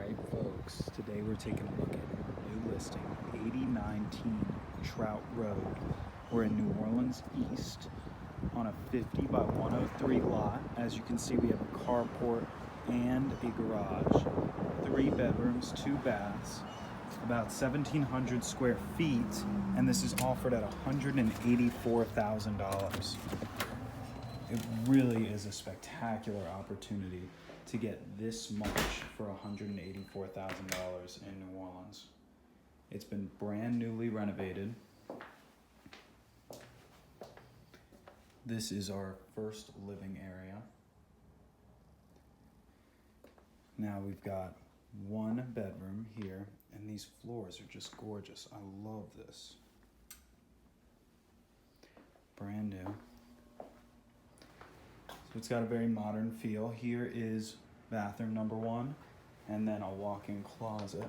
Alright folks, today we're taking a look at our new listing, 8019 Trout Road. We're in New Orleans East on a 50 by 103 lot. As you can see, we have a carport and a garage, 3 bedrooms, 2 baths, about 1,700 square feet, and this is offered at $184,000. It really is a spectacular opportunity to get this much for $184,000 in New Orleans. It's been brand newly renovated. This is our first living area. Now we've got 1 bedroom here, and these floors are just gorgeous. I love this. Brand new. So it's got a very modern feel. Here is bathroom number 1, and then a walk-in closet.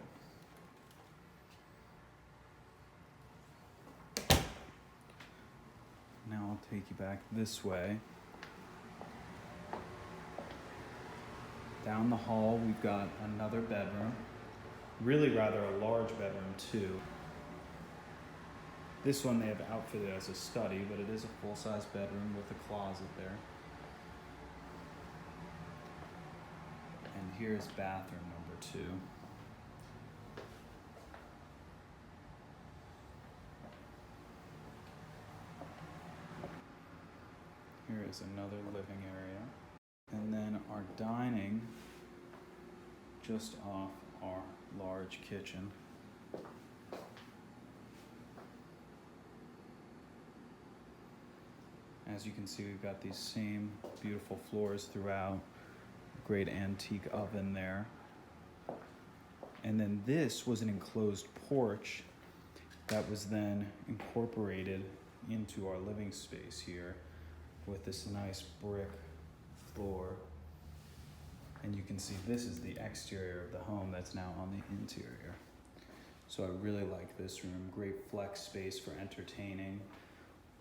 Now I'll take you back this way. Down the hall, we've got another bedroom. Really rather a large bedroom too. This one they have outfitted as a study, but it is a full-size bedroom with a closet there. And here's bathroom number 2. Here is another living area. And then our dining just off our large kitchen. As you can see, we've got these same beautiful floors throughout. Great antique oven there. And then this was an enclosed porch that was then incorporated into our living space here with this nice brick floor. And you can see this is the exterior of the home that's now on the interior. So I really like this room. Great flex space for entertaining.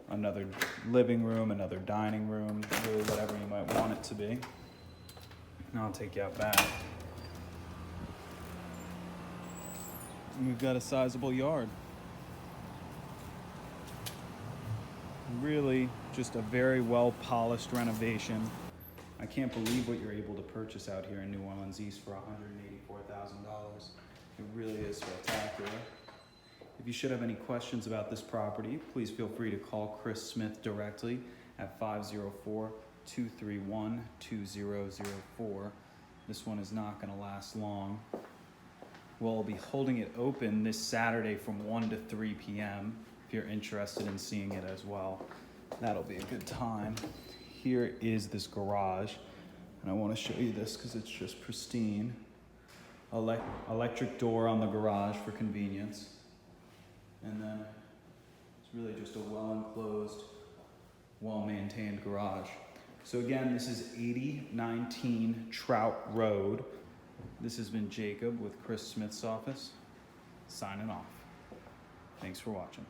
Another living room, another dining room, really whatever you might want it to be. Now I'll take you out back. And we've got a sizable yard. Really just a very well polished renovation. I can't believe what you're able to purchase out here in New Orleans East for $184,000. It really is spectacular. If you should have any questions about this property, please feel free to call Chris Smith directly at 504-231-2004. This one is not going to last long. We'll be holding it open this Saturday from 1 to 3 p.m. if you're interested in seeing it as well. That'll be a good time. Here is this garage, and I want to show you this because it's just pristine. Electric door on the garage for convenience. And then it's really just a well-enclosed, well-maintained garage. So again, this is 8019 Trout Road. This has been Jacob with Chris Smith's office, signing off. Thanks for watching.